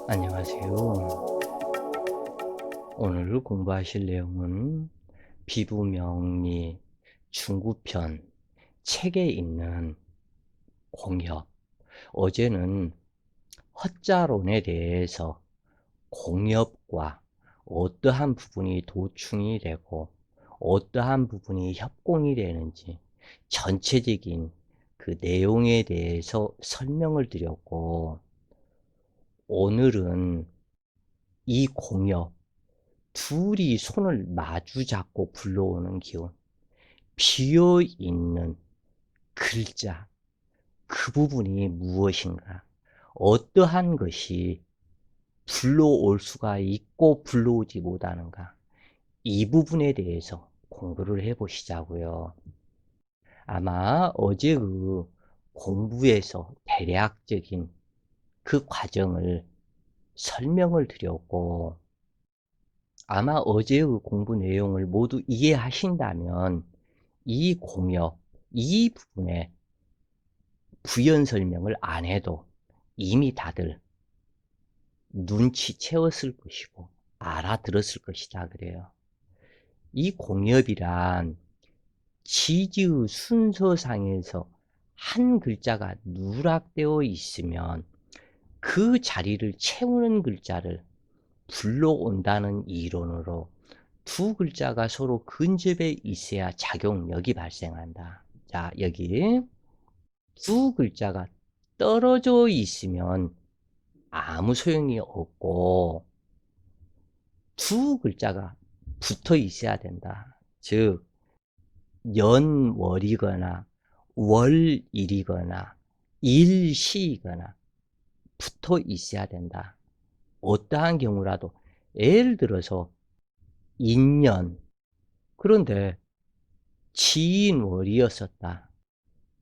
안녕하세요. 오늘 공부하실 내용은 비부명리 중구편 책에 있는 공협. 어제는 허자론에 대해서 공협과 어떠한 부분이 도충이 되고 어떠한 부분이 협공이 되는지 전체적인 그 내용에 대해서 설명을 드렸고, 오늘은 이 공협, 둘이 손을 마주 잡고 불러오는 기운, 비어있는 글자, 그 부분이 무엇인가, 어떠한 것이 불러올 수가 있고 불러오지 못하는가, 이 부분에 대해서 공부를 해보시자고요. 아마 어제 그 공부에서 대략적인 그 과정을 설명을 드렸고, 아마 어제의 그 공부 내용을 모두 이해하신다면 이 공역, 이 부분에 부연 설명을 안 해도 이미 다들 눈치채웠을 것이고 알아들었을 것이다 그래요. 이 공역이란 지지의 순서상에서 한 글자가 누락되어 있으면 그 자리를 채우는 글자를 불러온다는 이론으로 두 글자가 서로 근접해 있어야 작용력이 발생한다. 자, 여기 두 글자가 떨어져 있으면 아무 소용이 없고 두 글자가 붙어 있어야 된다. 즉, 연월이거나 월일이거나 일시이거나 붙어 있어야 된다. 어떠한 경우라도, 예를 들어서 인년, 그런데 지인월이었었다.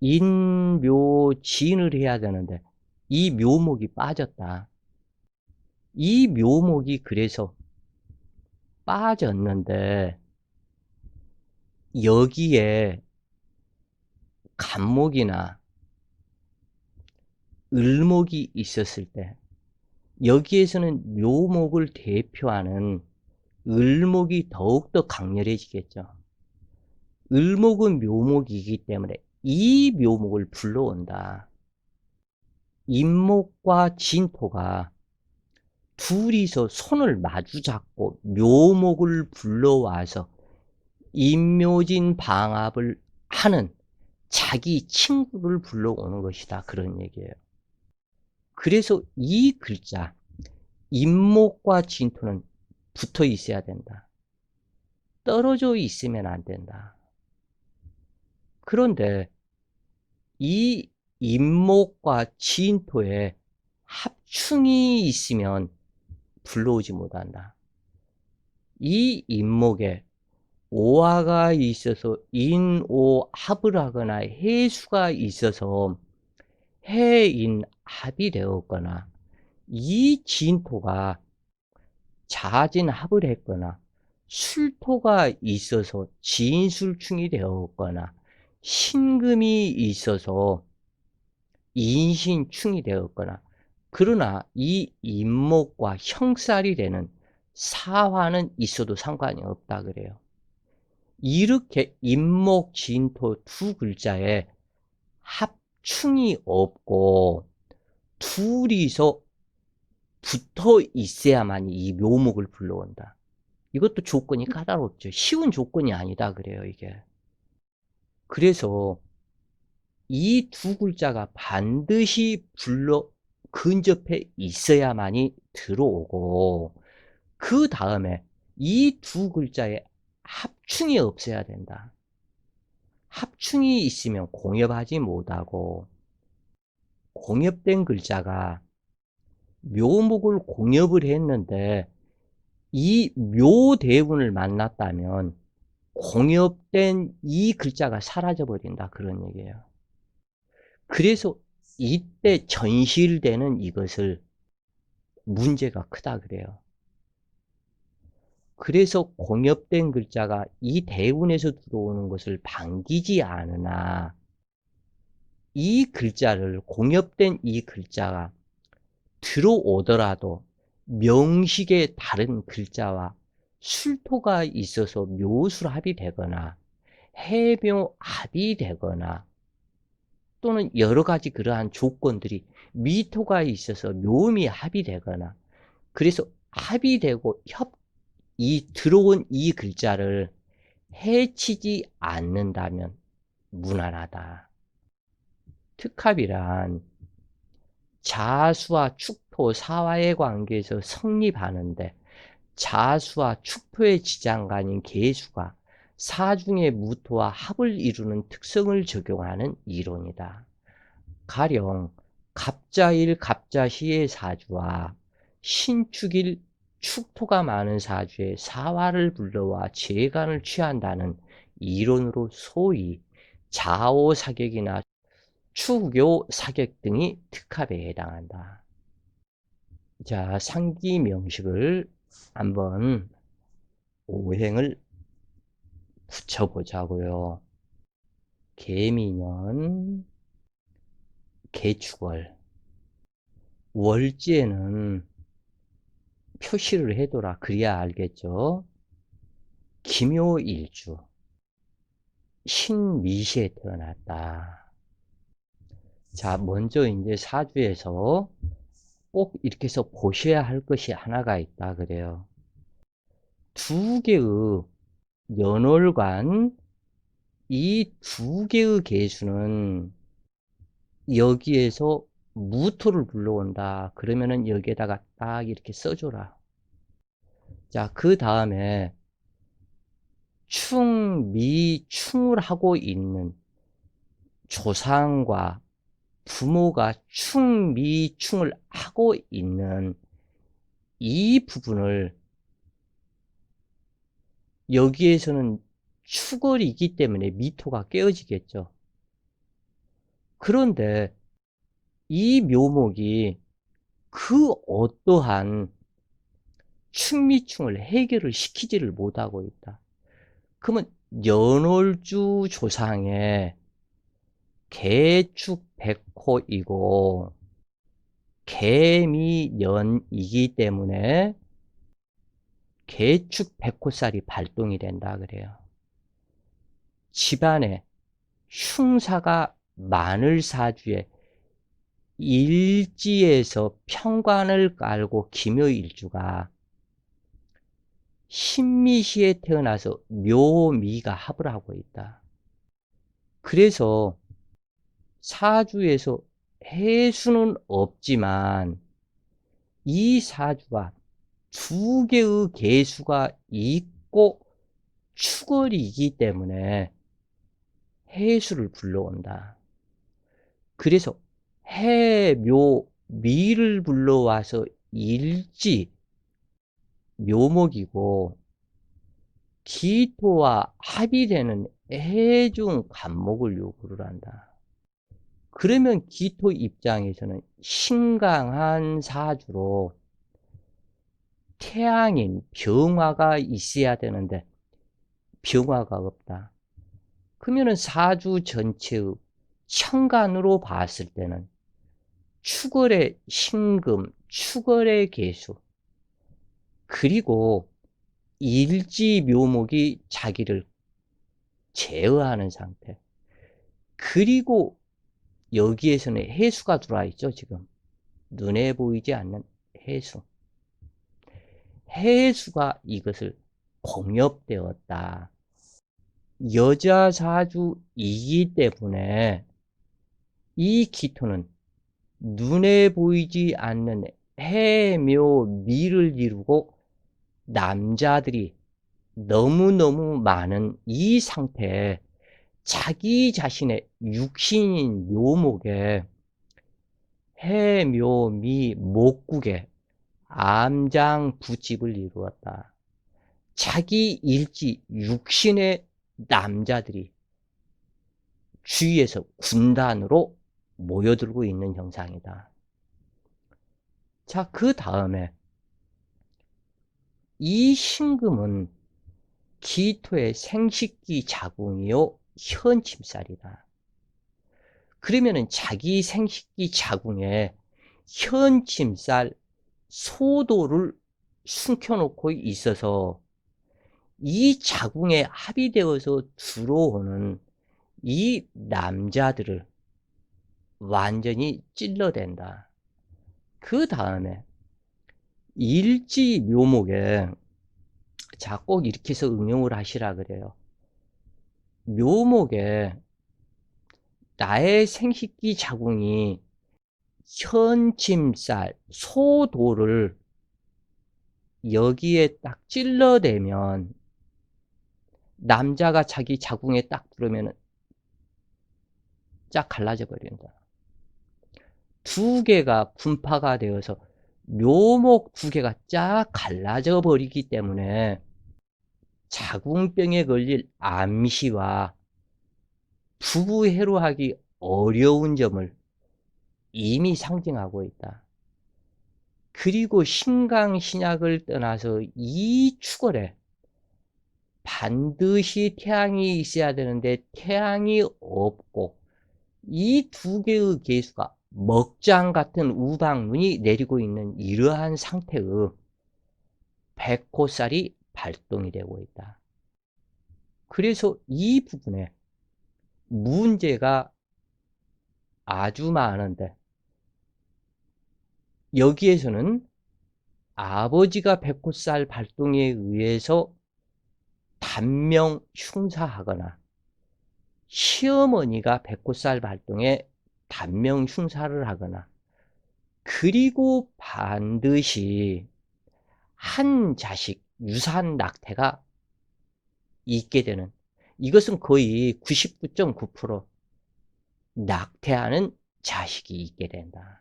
인묘진을 해야 되는데 이 묘목이 빠졌다. 이 묘목이 그래서 빠졌는데 여기에 간목이나 을목이 있었을 때 여기에서는 묘목을 대표하는 을목이 더욱더 강렬해지겠죠. 을목은 묘목이기 때문에 이 묘목을 불러온다. 인목과 진토가 둘이서 손을 마주 잡고 묘목을 불러와서 인묘진 방합을 하는 자기 친구를 불러오는 것이다. 그런 얘기예요. 그래서 이 글자, 인목과 진토는 붙어 있어야 된다. 떨어져 있으면 안 된다. 그런데 이 인목과 진토에 합충이 있으면 불러오지 못한다. 이 인목에 오화가 있어서 인오합을 하거나 해수가 있어서 해인합이 되었거나, 이 진토가 자진합을 했거나, 술토가 있어서 진술충이 되었거나, 신금이 있어서 인신충이 되었거나, 그러나 이 인목과 형살이 되는 사화는 있어도 상관이 없다 그래요. 이렇게 인목, 진토 두 글자에 합충이 없고 둘이서 붙어 있어야만 이 묘목을 불러온다. 이것도 조건이 까다롭죠. 쉬운 조건이 아니다 그래요, 이게. 그래서 이 두 글자가 반드시 근접해 있어야만이 들어오고, 그 다음에 이 두 글자에 합충이 없어야 된다. 합충이 있으면 공협하지 못하고, 공협된 글자가 묘목을 공협을 했는데 이 묘대운을 만났다면 공협된 이 글자가 사라져 버린다, 그런 얘기예요. 그래서 이때 전실되는 이것을 문제가 크다 그래요. 그래서 공협된 글자가 이 대운에서 들어오는 것을 반기지 않으나, 이 글자를, 공협된 이 글자가 들어오더라도 명식의 다른 글자와 술토가 있어서 묘술합이 되거나 해묘합이 되거나 또는 여러 가지 그러한 조건들이 미토가 있어서 묘미합이 되거나 그래서 합이 되고 이 들어온 이 글자를 해치지 않는다면 무난하다. 특합이란 자수와 축토, 사화의 관계에서 성립하는데 자수와 축토의 지장간인 계수가 사중의 무토와 합을 이루는 특성을 적용하는 이론이다. 가령 갑자일, 갑자시의 사주와 신축일, 축토가 많은 사주에 사화를 불러와 재간을 취한다는 이론으로 소위 자오사격이나 추교사격 등이 특합에 해당한다. 자, 상기명식을 한번 오행을 붙여보자고요. 개미년, 개축월, 월지에는 표시를 해둬라. 그래야 알겠죠. 기묘일주, 신미시에 태어났다. 자, 먼저 이제 사주에서 꼭 이렇게 해서 보셔야 할 것이 하나가 있다 그래요. 두 개의 연월간, 이 두 개의 개수는 여기에서 무토를 불러온다. 그러면은 여기에다가 딱 이렇게 써줘라. 자, 그 다음에 충, 미, 충을 하고 있는 조상과 부모가 충, 미, 충을 하고 있는 이 부분을 여기에서는 축월이기 때문에 미토가 깨어지겠죠. 그런데 이 묘목이 그 어떠한 충미충을 해결을 시키지를 못하고 있다. 그러면 연월주 조상의 개축백호이고 개미년이기 때문에 개축백호살이 발동이 된다 그래요. 집안에 흉사가 많을 사주에 일지에서 평관을 깔고 기묘일주가 신미시에 태어나서 묘미가 합을 하고 있다. 그래서 사주에서 해수는 없지만 이 사주가 두 개의 개수가 있고 축월이기 때문에 해수를 불러온다. 그래서 해, 묘, 미를 불러와서 일지, 묘목이고 기토와 합이 되는 해중 간목을 요구를 한다. 그러면 기토 입장에서는 신강한 사주로 태양인 병화가 있어야 되는데 병화가 없다. 그러면 사주 전체의 천간으로 봤을 때는 축월의 신금, 축월의 개수, 그리고 일지 묘목이 자기를 제어하는 상태. 그리고 여기에서는 해수가 들어와 있죠, 지금. 눈에 보이지 않는 해수. 해수가 이것을 공엽되었다. 여자 사주이기 때문에 이 기토는 눈에 보이지 않는 해묘 미를 이루고 남자들이 너무너무 많은 이 상태에 자기 자신의 육신인 묘목에 해묘미 목국에 암장 부집을 이루었다. 자기 일지 육신의 남자들이 주위에서 군단으로 모여들고 있는 형상이다. 자, 그 다음에 이 신금은 기토의 생식기 자궁이요 현침살이다. 그러면은 자기 생식기 자궁에 현침살 소도를 숨겨놓고 있어서 이 자궁에 합의되어서 들어오는 이 남자들을 완전히 찔러댄다. 그 다음에 일지묘목에, 자, 꼭 이렇게 해서 응용을 하시라 그래요. 묘목에 나의 생식기 자궁이 현침살, 소도를 여기에 딱 찔러대면, 남자가 자기 자궁에 딱 들으면 쫙 갈라져 버린다. 두 개가 분파가 되어서 묘목 두 개가 쫙 갈라져 버리기 때문에 자궁병에 걸릴 암시와 부부애로하기 어려운 점을 이미 상징하고 있다. 그리고 신강신약을 떠나서 이 축월에 반드시 태양이 있어야 되는데 태양이 없고, 이 두 개의 개수가 먹장 같은 우방눈이 내리고 있는 이러한 상태의 백호살이 발동이 되고 있다. 그래서 이 부분에 문제가 아주 많은데, 여기에서는 아버지가 백호살 발동에 의해서 단명 흉사하거나 시어머니가 백호살 발동에 단명 흉사를 하거나, 그리고 반드시 한 자식 유산 낙태가 있게 되는, 이것은 거의 99.9% 낙태하는 자식이 있게 된다.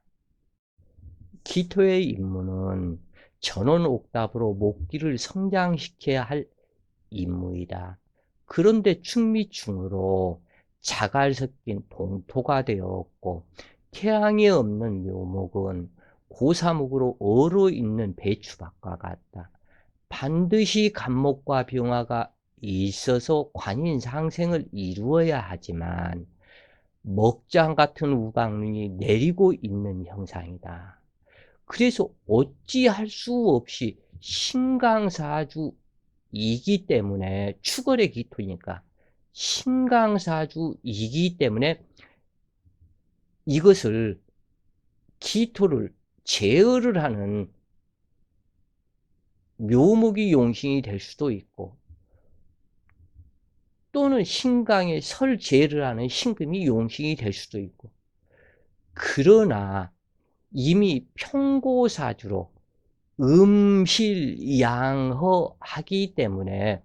기토의 임무는 전원 옥답으로 목기를 성장시켜야 할 임무이다. 그런데 충미충으로 자갈 섞인 동토가 되었고, 태양이 없는 묘목은 고사목으로 얼어 있는 배추밭과 같다. 반드시 간목과 병화가 있어서 관인상생을 이루어야 하지만 먹장 같은 우방눈이 내리고 있는 형상이다. 그래서 어찌할 수 없이 신강사주이기 때문에, 축월의 기토니까 신강사주이기 때문에 이것을, 기토를 제어를 하는 묘목이 용신이 될 수도 있고, 또는 신강의 설제를 하는 신금이 용신이 될 수도 있고, 그러나 이미 평고사주로 음실양허하기 때문에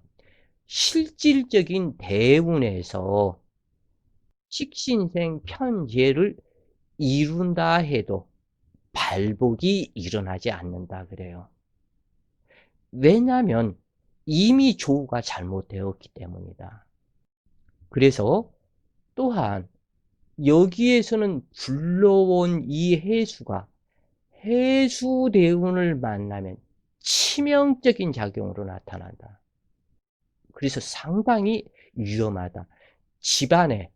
실질적인 대운에서 식신생 편제를 이룬다 해도 발복이 일어나지 않는다 그래요. 왜냐하면 이미 조우가 잘못되었기 때문이다. 그래서 또한 여기에서는 불러온 이 해수가 해수대운을 만나면 치명적인 작용으로 나타난다. 그래서 상당히 위험하다. 집안에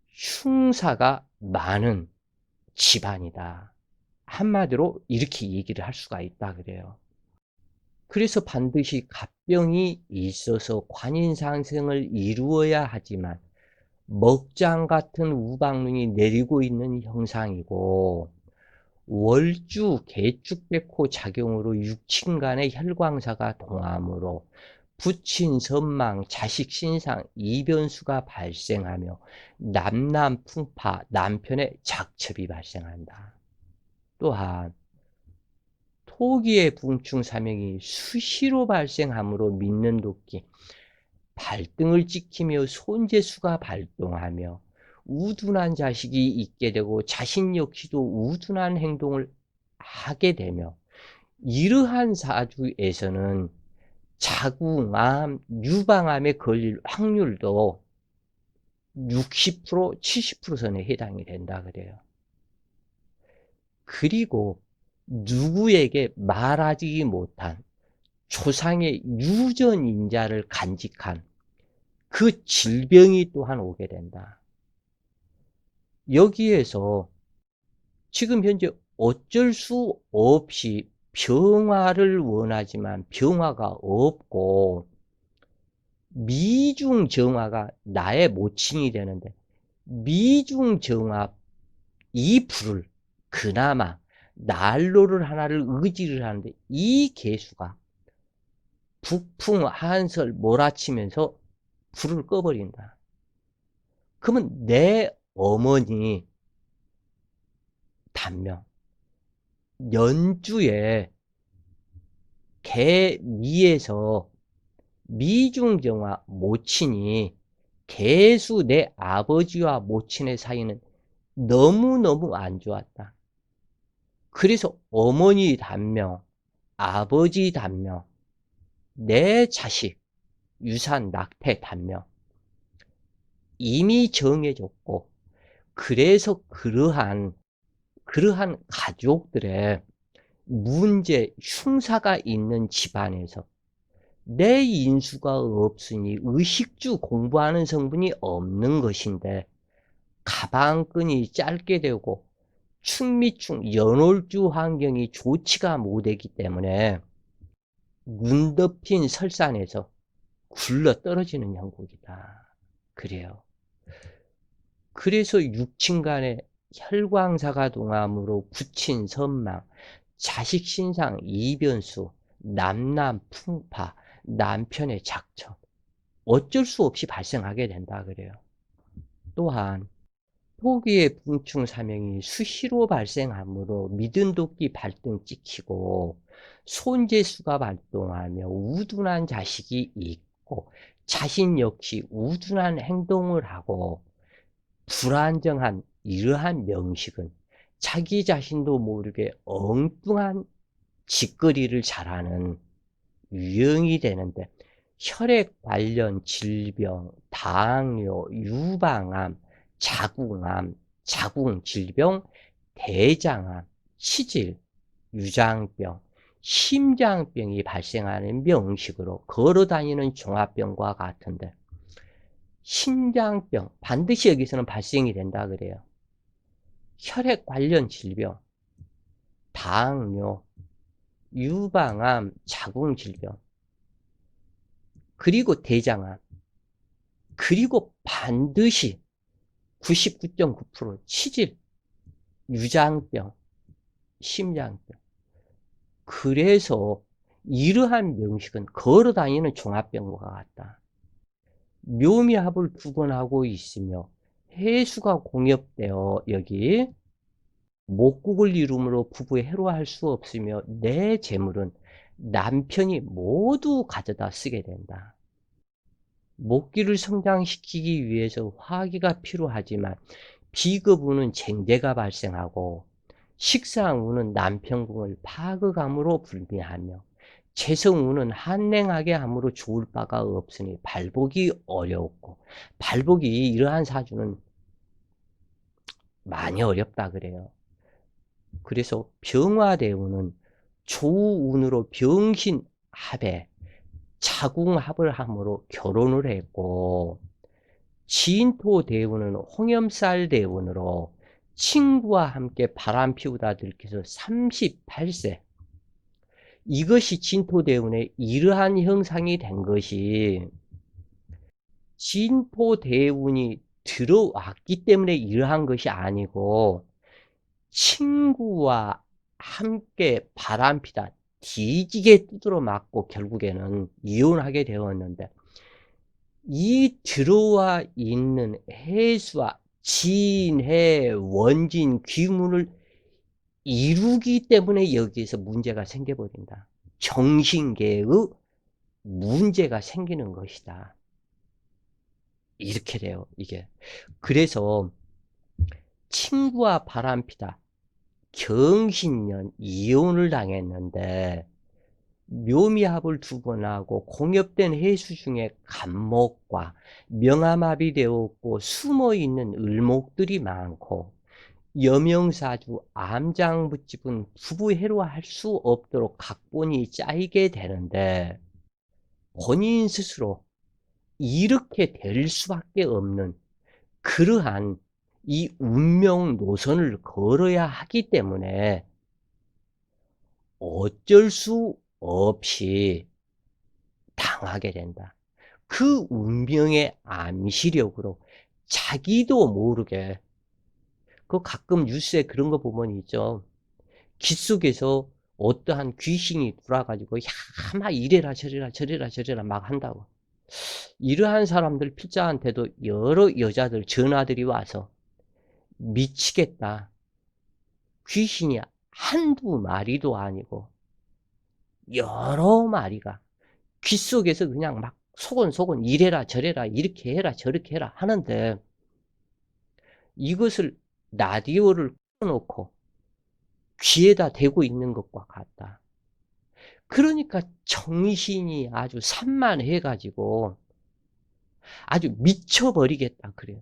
흉사가 많은 집안이다. 한마디로 이렇게 얘기를 할 수가 있다 그래요. 그래서 반드시 갑병이 있어서 관인상생을 이루어야 하지만 먹장 같은 우방눈이 내리고 있는 형상이고, 월주 개축백호 작용으로 육친 간의 혈광사가 동함으로 부친 선망, 자식 신상, 이변수가 발생하며 남남풍파, 남편의 작첩이 발생한다. 또한 토기의 붕충 사명이 수시로 발생하므로 믿는 도끼, 발등을 찍히며 손재수가 발동하며 우둔한 자식이 있게 되고, 자신 역시도 우둔한 행동을 하게 되며, 이러한 사주에서는 자궁암, 유방암에 걸릴 확률도 60%, 70% 선에 해당이 된다 그래요. 그리고 누구에게 말하지 못한 조상의 유전인자를 간직한 그 질병이 또한 오게 된다. 여기에서 지금 현재 어쩔 수 없이 병화를 원하지만 병화가 없고 미중정화가 나의 모친이 되는데 미중정화 이 불을 그나마 난로를 하나를 의지를 하는데 이 개수가 북풍 한설 몰아치면서 불을 꺼버린다. 그러면 내 어머니 단명 연주에 개미에서 미중정화 모친이 개수 내 아버지와 모친의 사이는 너무너무 안 좋았다. 그래서 어머니 단명, 아버지 단명, 내 자식, 유산 낙태 단명 이미 정해졌고 그래서 그러한 가족들의 문제, 흉사가 있는 집안에서 내 인수가 없으니 의식주 공부하는 성분이 없는 것인데 가방끈이 짧게 되고 충미충 연월주 환경이 좋지가 못하기 때문에 눈 덮인 설산에서 굴러 떨어지는 형국이다. 그래요. 그래서 육친간에 혈광사가 동함으로 부친 선망, 자식신상 이변수, 남남 풍파, 남편의 작처 어쩔 수 없이 발생하게 된다 그래요. 또한 토기의 붕충사명이 수시로 발생하므로 미든도끼 발등 찍히고 손재수가 발동하며 우둔한 자식이 있고 자신 역시 우둔한 행동을 하고 불안정한 이러한 명식은 자기 자신도 모르게 엉뚱한 짓거리를 잘하는 유형이 되는데 혈액 관련 질병, 당뇨, 유방암, 자궁암, 자궁질병, 대장암, 치질, 유장병, 심장병이 발생하는 명식으로 걸어다니는 종합병과 같은데 심장병 반드시 여기서는 발생이 된다 그래요. 혈액 관련 질병, 당뇨, 유방암, 자궁질병, 그리고 대장암, 그리고 반드시 99.9% 치질, 유장병, 심장병. 그래서 이러한 명식은 걸어다니는 종합병과 같다. 묘미합을 두 번 하고 있으며 해수가 공엽되어 여기 목국을 이룸으로 부부에 해로할 수 없으며 내 재물은 남편이 모두 가져다 쓰게 된다. 목기를 성장시키기 위해서 화기가 필요하지만 비급운은 쟁제가 발생하고 식상운은 남편궁을 파극함으로 불미하며 재성운은 한랭하게 함으로 좋을 바가 없으니 발복이 어렵고 발복이 이러한 사주는 많이 어렵다 그래요. 그래서 병화대운은 조운으로 병신합에 자궁합을 함으로 결혼을 했고 진토대운은 홍염살 대운으로 친구와 함께 바람 피우다 들켜서 38세 이것이 진토대운의 이러한 형상이 된 것이 진토대운이 들어왔기 때문에 이러한 것이 아니고 친구와 함께 바람피다 뒤지게 두드러 맞고 결국에는 이혼하게 되었는데 이 들어와 있는 해수와 진해 원진 귀문을 이루기 때문에 여기에서 문제가 생겨버린다. 정신계의 문제가 생기는 것이다. 이렇게 돼요 이게. 그래서 친구와 바람피다 경신년 이혼을 당했는데 묘미합을 두 번 하고 공엽된 해수 중에 간목과 명암합이 되었고 숨어있는 을목들이 많고 여명사주 암장부집은 부부해로할 수 없도록 각본이 짜이게 되는데 본인 스스로 이렇게 될 수밖에 없는 그러한 이 운명 노선을 걸어야 하기 때문에 어쩔 수 없이 당하게 된다. 그 운명의 암시력으로 자기도 모르게, 그 가끔 뉴스에 그런 거 보면 있죠. 귓 속에서 어떠한 귀신이 들어와가지고, 야, 막 이래라 저래라 저래라 저래라 막 한다고. 이러한 사람들 필자한테도 여러 여자들 전화들이 와서 미치겠다. 귀신이 한두 마리도 아니고 여러 마리가 귀 속에서 그냥 막 소곤소곤 이래라 저래라 이렇게 해라 저렇게 해라 하는데, 이것을 라디오를 꺼놓고 귀에다 대고 있는 것과 같다. 그러니까 정신이 아주 산만해가지고 아주 미쳐버리겠다 그래요.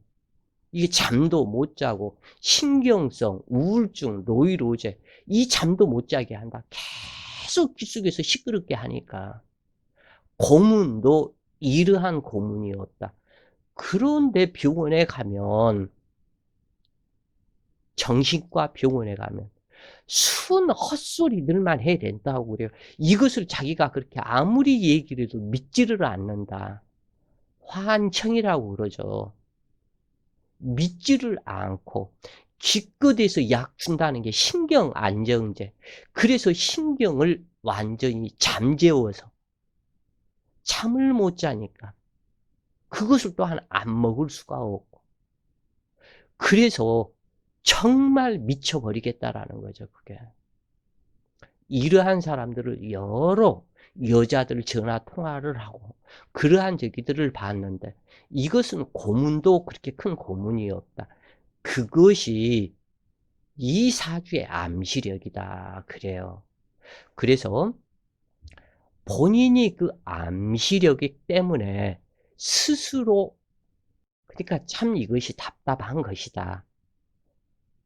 이게 잠도 못 자고 신경성, 우울증, 노이로제, 이 잠도 못 자게 한다. 계속 귀 속에서 시끄럽게 하니까 고문도 이러한 고문이었다. 그런데 병원에 가면, 정신과 병원에 가면 순 헛소리들만 해야 된다고 그래요. 이것을 자기가 그렇게 아무리 얘기를 해도 믿지를 않는다. 환청이라고 그러죠. 믿지를 않고 기껏해서 약 준다는 게 신경 안정제. 그래서 신경을 완전히 잠재워서 잠을 못 자니까 그것을 또한 안 먹을 수가 없고, 그래서 정말 미쳐버리겠다라는 거죠, 그게. 이러한 사람들을 여러 여자들 전화 통화를 하고 그러한 저기들을 봤는데, 이것은 고문도 그렇게 큰 고문이 없다. 그것이 이 사주의 암시력이다 그래요. 그래서 본인이 그 암시력이 때문에 스스로, 그러니까 참 이것이 답답한 것이다.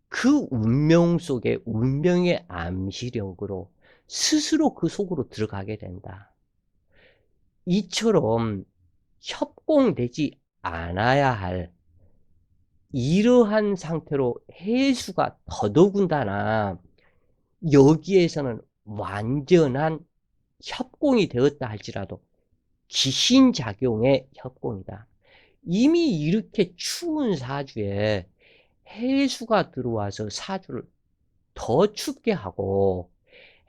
그 운명 속에 운명의 암시력으로 스스로 그 속으로 들어가게 된다. 이처럼 협공되지 않아야 할 이러한 상태로 해수가 더더군다나 여기에서는 완전한 협공이 되었다 할지라도 기신작용의 협공이다. 이미 이렇게 추운 사주에 해수가 들어와서 사주를 더 춥게 하고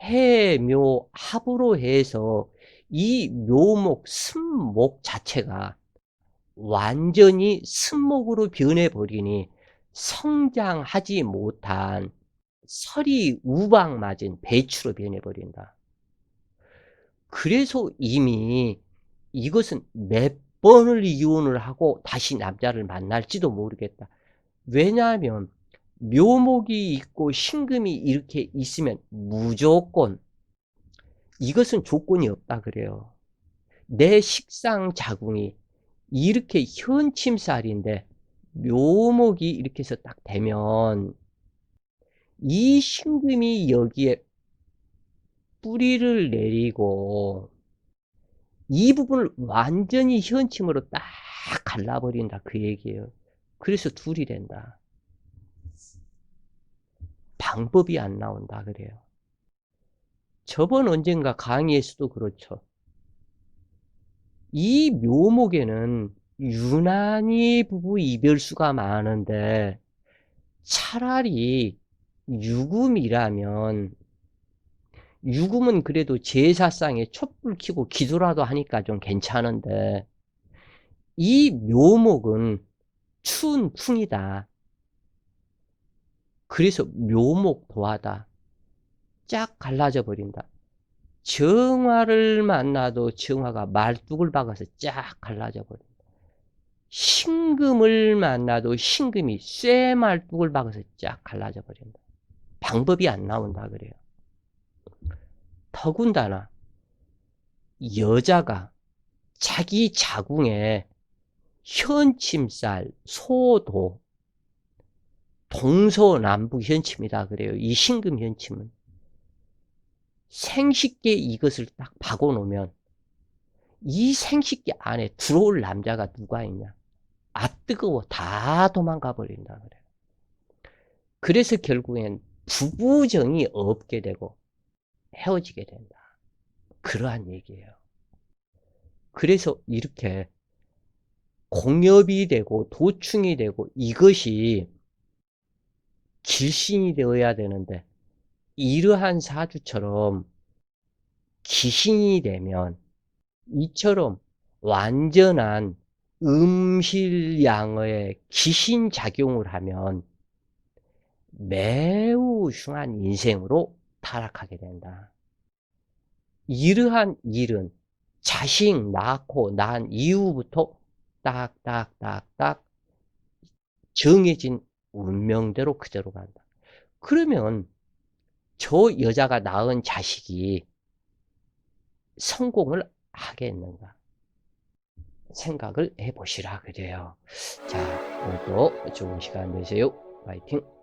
해묘 합으로 해서 이 묘목 승목 자체가 완전히 승목으로 변해버리니 성장하지 못한 설이 우박 맞은 배추로 변해버린다. 그래서 이미 이것은 몇 번을 이혼을 하고 다시 남자를 만날지도 모르겠다. 왜냐하면 묘목이 있고 신금이 이렇게 있으면 무조건, 이것은 조건이 없다 그래요. 내 식상 자궁이 이렇게 현침살인데 묘목이 이렇게 해서 딱 되면 이 신금이 여기에 뿌리를 내리고 이 부분을 완전히 현침으로 딱 갈라버린다 그 얘기예요. 그래서 둘이 된다. 방법이 안 나온다 그래요. 저번 언젠가 강의에서도 그렇죠. 이 묘목에는 유난히 부부 이별수가 많은데 차라리 유금이라면, 유금은 그래도 제사상에 촛불 켜고 기도라도 하니까 좀 괜찮은데 이 묘목은 추운 풍이다. 그래서 묘목 도하다. 쫙 갈라져 버린다. 정화를 만나도 정화가 말뚝을 박아서 쫙 갈라져 버린다. 신금을 만나도 신금이 쇠 말뚝을 박아서 쫙 갈라져 버린다. 방법이 안 나온다 그래요. 더군다나 여자가 자기 자궁에 현침살, 소도, 동서남북 현침이다 그래요. 이 신금 현침은. 생식기 이것을 딱 박아놓으면 이 생식기 안에 들어올 남자가 누가 있냐. 아 뜨거워 다 도망가 버린다 그래요. 그래서 결국엔 부부정이 없게 되고 헤어지게 된다. 그러한 얘기예요. 그래서 이렇게 공업이 되고 도충이 되고 이것이 길신이 되어야 되는데 이러한 사주처럼 기신이 되면 이처럼 완전한 음실양의 기신작용을 하면 매우 흉한 인생으로 타락하게 된다. 이러한 일은 자식 낳고 난 이후부터 딱딱딱딱 정해진 운명대로 그대로 간다. 그러면 저 여자가 낳은 자식이 성공을 하겠는가 생각을 해보시라 그래요. 자, 오늘도 좋은 시간 되세요. 파이팅!